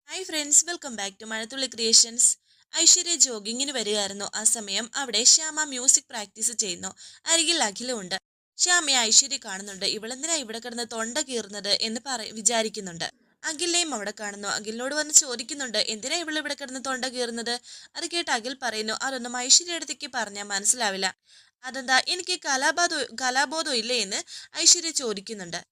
Hi friends, welcome back to Mazhathulli creations. Aishwarya ജോഗിങ്ങിന് വരികയായിരുന്നു. ആ സമയം അവിടെ ശ്യാമ മ്യൂസിക് പ്രാക്ടീസ് ചെയ്യുന്നു. അരികിൽ അഖിലുണ്ട്. ശ്യാമയെ ഐശ്വര്യ കാണുന്നുണ്ട്. ഇവളെന്തിനാ ഇവിടെ കിടന്ന് തൊണ്ട കീറുന്നത് എന്ന് വിചാരിക്കുന്നുണ്ട്. അഖിലിനെയും അവിടെ കാണുന്നു. അഖിലിനോട് വന്ന് ചോദിക്കുന്നുണ്ട്, എന്തിനാ ഇവിടെ കിടന്ന് തൊണ്ട കീറുന്നത്? അത് കേട്ട് അഖിൽ പറയുന്നു, അതൊന്നും ഐശ്വര്യ അടുത്തേക്ക് പറഞ്ഞാൽ മനസ്സിലാവില്ല. അതെന്താ, എനിക്ക് കലാബോധം ഇല്ലേ എന്ന് ഐശ്വര്യ ചോദിക്കുന്നുണ്ട്.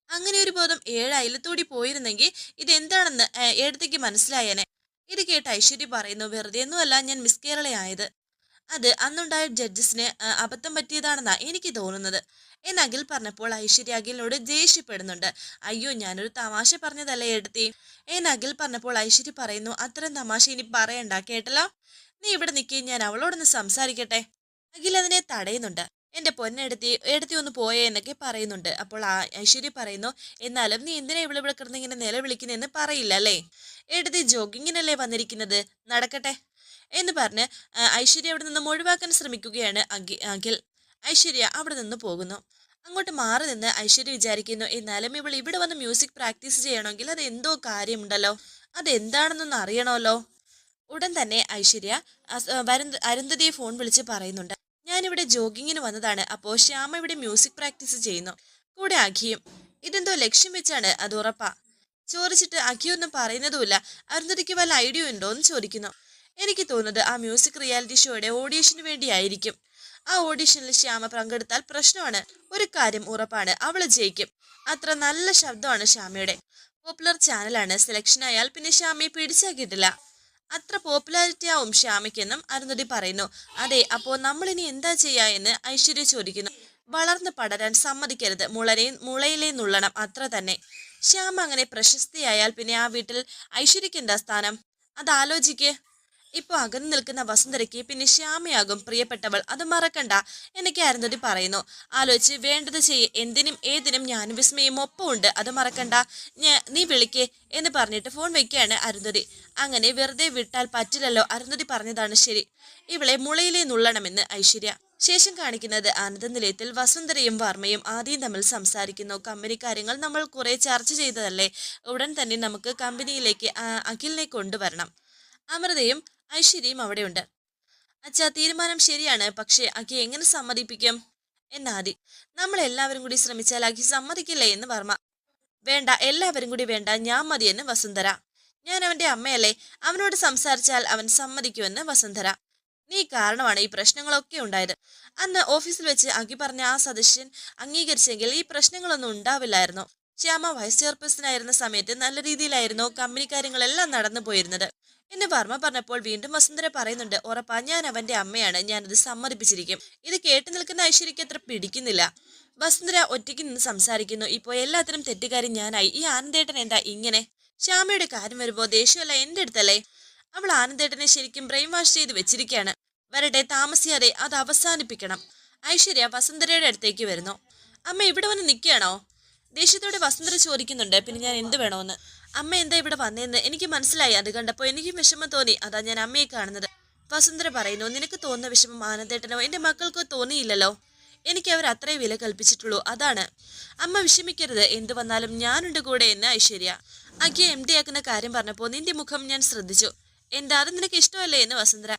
അങ്ങനെ ഒരു ബോധം 7 അയലത്തൂടി പോയിരുന്നെങ്കിൽ ഇതെന്താണെന്ന് ഏടത്തേക്ക് മനസ്സിലായേനെ. ഇത് കേട്ട് ഐശ്വര്യ പറയുന്നു, വെറുതെ ഒന്നുമല്ല ഞാൻ മിസ് കേരളയായത്. അത് അന്നുണ്ടായ ജഡ്ജസിന് അബദ്ധം പറ്റിയതാണെന്നാ എനിക്ക് തോന്നുന്നത് എന്ന് അഖിൽ പറഞ്ഞപ്പോൾ ഐശ്വര്യ അഖിലിനോട് ദേഷ്യപ്പെടുന്നുണ്ട്. അയ്യോ, ഞാനൊരു തമാശ പറഞ്ഞതല്ലേ എടുത്തി എന്ന് അഖിൽ പറഞ്ഞപ്പോൾ ഐശ്വര്യ പറയുന്നു, അത്തരം തമാശ ഇനി പറയണ്ട കേട്ടല്ലോ. നീ ഇവിടെ നിൽക്കി, ഞാൻ അവളോടൊന്ന് സംസാരിക്കട്ടെ. അഖിൽ അതിനെ തടയുന്നുണ്ട്. എന്റെ എടുത്തി ഒന്ന് പോയേ എന്നൊക്കെ പറയുന്നുണ്ട്. അപ്പോൾ ഐശ്വര്യ പറയുന്നു, എന്നാലും നീ എന്തിനാ ഇവിടെ കിടന്ന് ഇങ്ങനെ നിലവിളിക്കുന്നെന്ന് പറയില്ല അല്ലേ? എടുത്തി ജോഗിങ്ങിനല്ലേ വന്നിരിക്കുന്നത്, നടക്കട്ടെ എന്ന് പറഞ്ഞ് ഐശ്വര്യ അവിടെ നിന്ന് ഒഴിവാക്കാൻ ശ്രമിക്കുകയാണ് അഖിൽ. ഐശ്വര്യ അവിടെ നിന്ന് പോകുന്നു. അങ്ങോട്ട് മാറി നിന്ന് ഐശ്വര്യ വിചാരിക്കുന്നു, എന്നാലും ഇവൾ ഇവിടെ വന്ന് മ്യൂസിക് പ്രാക്ടീസ് ചെയ്യണമെങ്കിൽ അത് എന്തോ കാര്യമുണ്ടല്ലോ, അതെന്താണെന്നൊന്ന് അറിയണമല്ലോ. ഉടൻ തന്നെ ഐശ്വര്യ അരുന്ധതിയെ ഫോൺ വിളിച്ച് പറയുന്നുണ്ട്, ഞാനിവിടെ ജോഗിങ്ങിന് വന്നതാണ്. അപ്പോൾ ശ്യാമ ഇവിടെ മ്യൂസിക് പ്രാക്ടീസ് ചെയ്യുന്നു, കൂടെ അഖിയും. ഇതെന്തോ ലക്ഷ്യം വെച്ചാണ്, അത് ഉറപ്പാ. ചോദിച്ചിട്ട് അഖിയൊന്നും പറയുന്നതുമില്ല. അരുന്ധതിക്ക് വല്ല ഐഡിയ ഉണ്ടോ എന്ന് ചോദിക്കുന്നു. എനിക്ക് തോന്നുന്നത് ആ മ്യൂസിക് റിയാലിറ്റി ഷോയുടെ ഓഡീഷന് വേണ്ടിയായിരിക്കും. ആ ഓഡീഷനിൽ ശ്യാമ പങ്കെടുത്താൽ പ്രശ്നമാണ്. ഒരു കാര്യം ഉറപ്പാണ്, അവള് ജയിക്കും. അത്ര നല്ല ശബ്ദമാണ് ശ്യാമയുടെ. പോപ്പുലർ ചാനലാണ്. സെലക്ഷൻ ആയാൽ പിന്നെ ശ്യാമയെ പിടിച്ചാൽ കിട്ടില്ല. അത്ര പോപ്പുലാരിറ്റി ആവും ശ്യാമയ്ക്കെന്നും അരുന്ധതി പറയുന്നു. അതെ, അപ്പോ നമ്മൾ ഇനി എന്താ ചെയ്യാ എന്ന് ഐശ്വര്യ ചോദിക്കുന്നു. വളർന്ന് പടരാൻ സമ്മതിക്കരുത്, മുളയിലെ നുള്ളണം, അത്ര തന്നെ. ശ്യാമ അങ്ങനെ പ്രശസ്തിയായാൽ പിന്നെ ആ വീട്ടിൽ ഐശ്വര്യക്ക് എന്താ സ്ഥാനം? അതാലോചിക്ക്. ഇപ്പൊ അകന്നു നിൽക്കുന്ന വസുന്ധരയ്ക്ക് പിന്നെ ശ്യാമയാകും പ്രിയപ്പെട്ടവൾ, അത് മറക്കണ്ട എന്നൊക്കെ അരുന്ധതി പറയുന്നു. ആലോചിച്ച് വേണ്ടത് ചെയ്യ്, എന്തിനും ഏതിനും ഞാനും വിസ്മയും ഒപ്പമുണ്ട്, അത് മറക്കണ്ട. നീ വിളിക്കേ എന്ന് പറഞ്ഞിട്ട് ഫോൺ വെക്കുകയാണ് അരുന്ധതി. അങ്ങനെ വെറുതെ വിട്ടാൽ പറ്റില്ലല്ലോ, അരുന്ധതി പറഞ്ഞതാണ് ശരി. ഇവളെ മുളയിലെ നുള്ളണമെന്ന് ഐശ്വര്യ. ശേഷം കാണിക്കുന്നത് ആനന്ദ നിലയത്തിൽ വസുന്ധരയും വർമ്മയും ആദ്യം തമ്മിൽ സംസാരിക്കുന്നു. കമ്പനി കാര്യങ്ങൾ നമ്മൾ കുറെ ചർച്ച ചെയ്തതല്ലേ, ഉടൻ തന്നെ നമുക്ക് കമ്പനിയിലേക്ക് അഖിലിനെ കൊണ്ടുവരണം. അമൃതയും ഐശ്വര്യയും അവിടെയുണ്ട്. അച്ഛാ, തീരുമാനം ശരിയാണ്, പക്ഷേ അഖി എങ്ങനെ സമ്മതിപ്പിക്കും എന്നാദി. നമ്മൾ എല്ലാവരും കൂടി ശ്രമിച്ചാൽ അഖി സമ്മതിക്കില്ലേ എന്ന് വർമ്മ. വേണ്ട, എല്ലാവരും കൂടി വേണ്ട, ഞാൻ മതിയെന്ന് വസുന്ധര. ഞാൻ അവന്റെ അമ്മയല്ലേ, അവനോട് സംസാരിച്ചാൽ അവൻ സമ്മതിക്കുമെന്ന് വസുന്ധര. നീ കാരണമാണ് ഈ പ്രശ്നങ്ങളൊക്കെ ഉണ്ടായത്. അന്ന് ഓഫീസിൽ വെച്ച് അഖി പറഞ്ഞ ആ സദസ്യൻ അംഗീകരിച്ചെങ്കിൽ ഈ പ്രശ്നങ്ങളൊന്നും ഉണ്ടാവില്ലായിരുന്നു. ശ്യാമ വൈസ് ചെയർപേഴ്സൺ ആയിരുന്ന സമയത്ത് നല്ല രീതിയിലായിരുന്നു കമ്പനി കാര്യങ്ങളെല്ലാം നടന്നു പോയിരുന്നത് എന്ന് വർമ്മ പറഞ്ഞപ്പോൾ വീണ്ടും വസുന്ധര പറയുന്നുണ്ട്, ഉറപ്പാ, ഞാൻ അവന്റെ അമ്മയാണ്, ഞാനത് സമ്മതിപ്പിച്ചിരിക്കും. ഇത് കേട്ടു നിൽക്കുന്ന ഐശ്വര്യക്ക് അത്ര പിടിക്കുന്നില്ല. വസുന്ധര ഒറ്റയ്ക്ക് നിന്ന് സംസാരിക്കുന്നു. ഇപ്പോൾ എല്ലാത്തിനും തെറ്റുകാരി ഞാനായി. ഈ ആനന്ദേട്ടൻ എന്താ ഇങ്ങനെ? ശ്യാമയുടെ കാര്യം വരുമ്പോ ദേഷ്യമല്ല എന്റെ അടുത്തല്ലേ? അവൾ ആനന്ദേട്ടനെ ശരിക്കും ബ്രെയിൻ വാഷ് ചെയ്ത് വെച്ചിരിക്കുകയാണ്. വരട്ടെ, താമസിയാതെ അത് അവസാനിപ്പിക്കണം. ഐശ്വര്യ വസുന്ധരയുടെ അടുത്തേക്ക് വരുന്നു. അമ്മ ഇവിടെ വന്ന് നിൽക്കുകയാണോ? ദേഷ്യത്തോടെ വസുന്ധര ചോദിക്കുന്നുണ്ട്. പിന്നെ ഞാൻ എന്ത് വേണോന്ന്? അമ്മ എന്താ ഇവിടെ വന്നതെന്ന് എനിക്ക് മനസ്സിലായി. അത് കണ്ടപ്പോൾ എനിക്കും വിഷമം തോന്നി, അതാ ഞാൻ അമ്മയെ കാണുന്നത്. വസുന്ധര പറയുന്നു, നിനക്ക് തോന്നുന്ന വിഷമം ആനന്ദേട്ടനോ എന്റെ മക്കൾക്കോ തോന്നിയില്ലല്ലോ. എനിക്ക് അവർ അത്രേ വില കൽപ്പിച്ചിട്ടുള്ളൂ, അതാണ്. അമ്മ വിഷമിക്കരുത്, എന്ത് വന്നാലും ഞാനുണ്ട് കൂടെ എന്ന് ഐശ്വര്യ. അഖിയെ എം ഡി ആക്കുന്ന കാര്യം പറഞ്ഞപ്പോൾ നിന്റെ മുഖം ഞാൻ ശ്രദ്ധിച്ചു. എന്താ, അത് നിനക്ക് ഇഷ്ടമല്ലേ എന്ന് വസുന്ധര.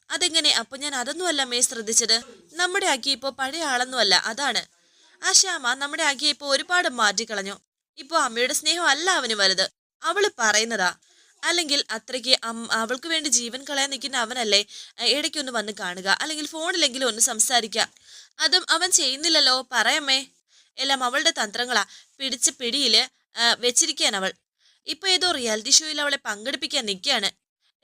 അതെങ്ങനെ? അപ്പൊ ഞാൻ അതൊന്നുമല്ല അമ്മയെ ശ്രദ്ധിച്ചത്. നമ്മുടെ അഖി ഇപ്പോ പഴയ ആളൊന്നുമല്ല, അതാണ്. ആ ശ്യാമ നമ്മുടെ അഖിയെ ഇപ്പൊ ഒരുപാട് മാറ്റിക്കളഞ്ഞു. ഇപ്പൊ അമ്മയുടെ സ്നേഹം അല്ല അവന് വലുത്, അവള് പറയുന്നതാ. അല്ലെങ്കിൽ അത്രയ്ക്ക് അവൾക്ക് വേണ്ടി ജീവൻ കളയാൻ നിൽക്കുന്ന അവനല്ലേ ഇടയ്ക്കൊന്ന് വന്ന് കാണുക, അല്ലെങ്കിൽ ഫോണിലെങ്കിലും ഒന്ന് സംസാരിക്കുക. അതും അവൻ ചെയ്യുന്നില്ലല്ലോ. പറയമ്മേ, എല്ലാം അവളുടെ തന്ത്രങ്ങളാ. പിടിച്ച പിടിയില് വെച്ചിരിക്കാൻ അവൾ. ഇപ്പൊ ഏതോ റിയാലിറ്റി ഷോയിൽ അവളെ പങ്കെടുപ്പിക്കാൻ നിൽക്കുകയാണ്.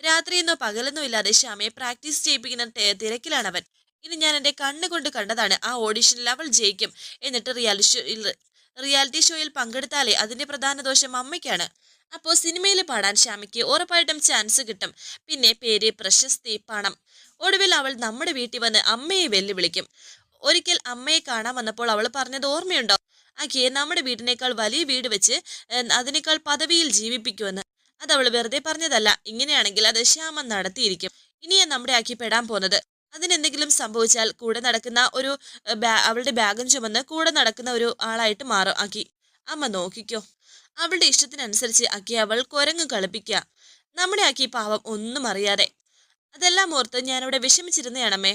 രാത്രിയെന്നോ പകലെന്നോ ഇല്ലാതെ ശ്യാമയെ പ്രാക്ടീസ് ചെയ്യിപ്പിക്കുന്ന തിരക്കിലാണ് അവൻ. ഇനി ഞാൻ എന്റെ കണ്ണുകൊണ്ട് കണ്ടതാണ്, ആ ഓഡിഷനിൽ അവൾ ജയിക്കും. എന്നിട്ട് റിയാലിറ്റി ഷോയിൽ പങ്കെടുത്താലേ അതിന്റെ പ്രധാന ദോഷം അമ്മയ്ക്കാണ്. അപ്പോൾ സിനിമയിൽ പാടാൻ ശ്യാമയ്ക്ക് ഉറപ്പായിട്ടും ചാൻസ് കിട്ടും. പിന്നെ പേര്, പ്രശസ്തി, പണം. ഒടുവിൽ അവൾ നമ്മുടെ വീട്ടിൽ വന്ന് അമ്മയെ വെല്ലുവിളിക്കും. ഒരിക്കൽ അമ്മയെ കാണാൻ വന്നപ്പോൾ അവൾ പറഞ്ഞത് ഓർമ്മയുണ്ടോ? അഖിയെ നമ്മുടെ വീടിനേക്കാൾ വലിയ വീട് വെച്ച് അതിനേക്കാൾ പദവിയിൽ ജീവിപ്പിക്കുമെന്ന്. അത് അവൾ വെറുതെ പറഞ്ഞതല്ല. ഇങ്ങനെയാണെങ്കിൽ അത് ശ്യാമ നടത്തിയിരിക്കും. ഇനിയാ നമ്മുടെ അഖി പെടാൻ പോകുന്നത്. അതിനെന്തെങ്കിലും സംഭവിച്ചാൽ കൂടെ നടക്കുന്ന ഒരു അവളുടെ ബാഗും ചുമന്ന് കൂടെ നടക്കുന്ന ഒരു ആളായിട്ട് മാറും അഖി. അമ്മ നോക്കിക്കോ. അവളുടെ ഇഷ്ടത്തിനനുസരിച്ച് അഖി അവൾ കുരങ്ങ് കളിപ്പിക്കുക. നമ്മുടെ ആക്കി പാവം ഒന്നും അറിയാതെ. അതെല്ലാം ഓർത്ത് ഞാനിവിടെ വിഷമിച്ചിരുന്നയാണമ്മേ.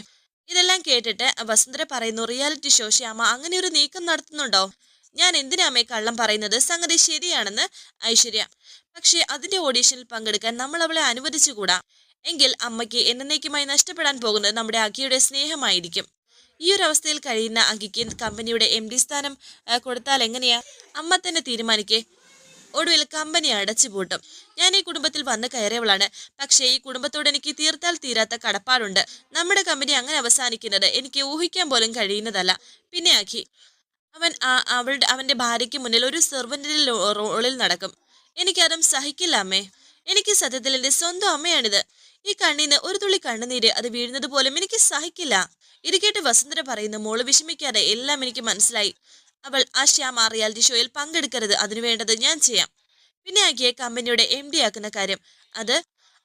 ഇതെല്ലാം കേട്ടിട്ട് വസുന്ധര പറയുന്നു, റിയാലിറ്റി ഷോ ശ്യാമ അങ്ങനെ ഒരു നീക്കം നടത്തുന്നുണ്ടോ? ഞാൻ എന്തിനാമേ കള്ളം പറയുന്നത്? സംഗതി ശരിയാണെന്ന് ഐശ്വര്യ. പക്ഷെ അതിന്റെ ഓഡീഷനിൽ പങ്കെടുക്കാൻ നമ്മൾ അവളെ അനുവദിച്ചുകൂടാ. എങ്കിൽ അമ്മയ്ക്ക് എന്നേക്കുമായി നഷ്ടപ്പെടാൻ പോകുന്നത് നമ്മുടെ അഖിയുടെ സ്നേഹമായിരിക്കും. ഈ ഒരു അവസ്ഥയിൽ കഴിയുന്ന അഖിക്ക് കമ്പനിയുടെ MD സ്ഥാനം കൊടുത്താൽ എങ്ങനെയാ? അമ്മ തന്നെ തീരുമാനിക്കേ. ഒടുവിൽ കമ്പനി അടച്ചുപൂട്ടും. ഞാൻ ഈ കുടുംബത്തിൽ വന്ന് കയറിയവളാണ്. പക്ഷേ ഈ കുടുംബത്തോട് എനിക്ക് തീർത്താൽ തീരാത്ത കടപ്പാടുണ്ട്. നമ്മുടെ കമ്പനി അങ്ങനെ അവസാനിക്കുന്നത് എനിക്ക് ഊഹിക്കാൻ പോലും കഴിയുന്നതല്ല. പിന്നെ അഖി, അവന്റെ ഭാര്യയ്ക്ക് മുന്നിൽ ഒരു സെർവന്റിന്റെ റോളിൽ നടക്കും. എനിക്കതും സഹിക്കില്ല അമ്മേ. എനിക്ക് സത്യത്തിൽ എന്റെ സ്വന്തം അമ്മയാണിത്. ഈ കണ്ണീന്ന് ഒരു തുള്ളി കണ്ണുനീര് അത് വീഴുന്നത് പോലും എനിക്ക് സഹിക്കില്ല. ഇത് കേട്ട് വസുന്ധര പറയുന്നു, മോള് വിഷമിക്കാതെ, എല്ലാം എനിക്ക് മനസ്സിലായി. അവൾ ആ ശ്യാമ റിയാലിറ്റി ഷോയിൽ പങ്കെടുക്കരുത്. അതിനു വേണ്ടത് ഞാൻ ചെയ്യാം. പിന്നെ അഖിയെ കമ്പനിയുടെ MD ആക്കുന്ന കാര്യം, അത്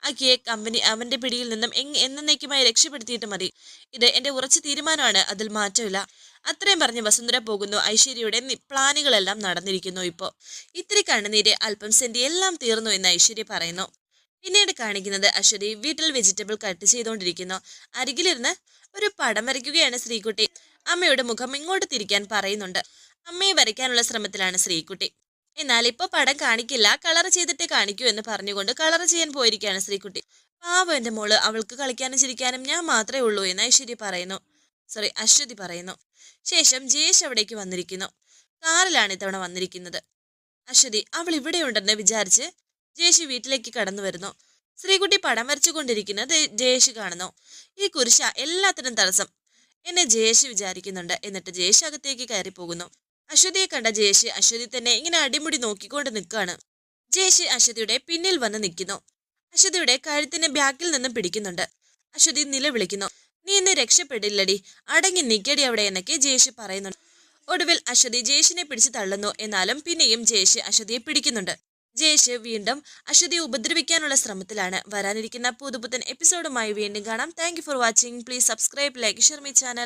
അഖിയെ കമ്പനി അവന്റെ പിടിയിൽ നിന്നും എന്നേക്കുമായി രക്ഷപ്പെടുത്തിയിട്ട് മതി. ഇത് എന്റെ ഉറച്ച തീരുമാനമാണ്, അതിൽ മാറ്റമില്ല. അത്രയും പറഞ്ഞ് വസുന്ധര പോകുന്നു. ഐശ്വര്യയുടെ പ്ലാനുകളെല്ലാം നടന്നിരിക്കുന്നു. ഇപ്പോൾ ഇത്തിരി കണ്ണുനീര്, അല്പം സെന്റി, എല്ലാം തീർന്നു എന്ന് ഐശ്വര്യ പറയുന്നു. പിന്നീട് കാണിക്കുന്നത് അശ്വതി വീട്ടിൽ വെജിറ്റബിൾ കട്ട് ചെയ്തുകൊണ്ടിരിക്കുന്നു. അരികിലിരുന്ന് ഒരു പടം വരയ്ക്കുകയാണ് ശ്രീകുട്ടി. അമ്മയുടെ മുഖം ഇങ്ങോട്ട് തിരിക്കാൻ പറയുന്നുണ്ട്. അമ്മയെ വരയ്ക്കാനുള്ള ശ്രമത്തിലാണ് ശ്രീകുട്ടി. എന്നാൽ ഇപ്പൊ പടം കാണിക്കില്ല, കളർ ചെയ്തിട്ട് കാണിക്കൂ എന്ന് പറഞ്ഞുകൊണ്ട് കളർ ചെയ്യാൻ പോയിരിക്കുകയാണ് ശ്രീകുട്ടി. പാവം എന്റെ മോള്, അവൾക്ക് കളിക്കാനും ചിരിക്കാനും ഞാൻ മാത്രമേ ഉള്ളൂ എന്ന് അശ്വതി പറയുന്നു. ശേഷം ജയേഷ് അവിടേക്ക് വന്നിരിക്കുന്നു. കാറിലാണ് ഇത്തവണ വന്നിരിക്കുന്നത്. അശ്വതി അവൾ ഇവിടെയുണ്ടെന്ന് വിചാരിച്ച് ജയേഷ് വീട്ടിലേക്ക് കടന്നു വരുന്നു. ശ്രീകുട്ടി പടം വരച്ചുകൊണ്ടിരിക്കുന്നത് ജയേഷ് കാണുന്നു. ഈ കുരിശ എല്ലാത്തിനും തടസ്സം എന്നെ ജയേഷ് വിചാരിക്കുന്നുണ്ട്. എന്നിട്ട് ജയേഷ് അകത്തേക്ക് കയറി പോകുന്നു. അശ്വതിയെ കണ്ട ജയേഷ് അശ്വതി തന്നെ ഇങ്ങനെ അടിമുടി നോക്കിക്കൊണ്ട് നിൽക്കുകയാണ്. ജയേഷ് അശ്വതിയുടെ പിന്നിൽ വന്ന് നിൽക്കുന്നു. അശ്വതിയുടെ കഴുത്തിന് ബാക്കിൽ നിന്നും പിടിക്കുന്നുണ്ട്. അശ്വതി നിലവിളിക്കുന്നു, നീ ഇന്ന് രക്ഷപ്പെടില്ലടി, അടങ്ങി നിൽക്കടി അവിടെ എന്നൊക്കെ ജയേഷ് പറയുന്നുണ്ട്. ഒടുവിൽ അശ്വതി ജയേഷിനെ പിടിച്ച് തള്ളുന്നു. എന്നാലും പിന്നെയും ജയേഷ് അശ്വതിയെ പിടിക്കുന്നുണ്ട്. ജയേഷ് വീണ്ടും അശ്വതിയെ ഉപദ്രവിക്കാനുള്ള ശ്രമത്തിലാണ്. വരാനിരിക്കുന്ന പുതുപുത്തൻ എപ്പിസോഡുമായി വീണ്ടും കാണാം. Thank you for watching. Please subscribe, like, share my channel.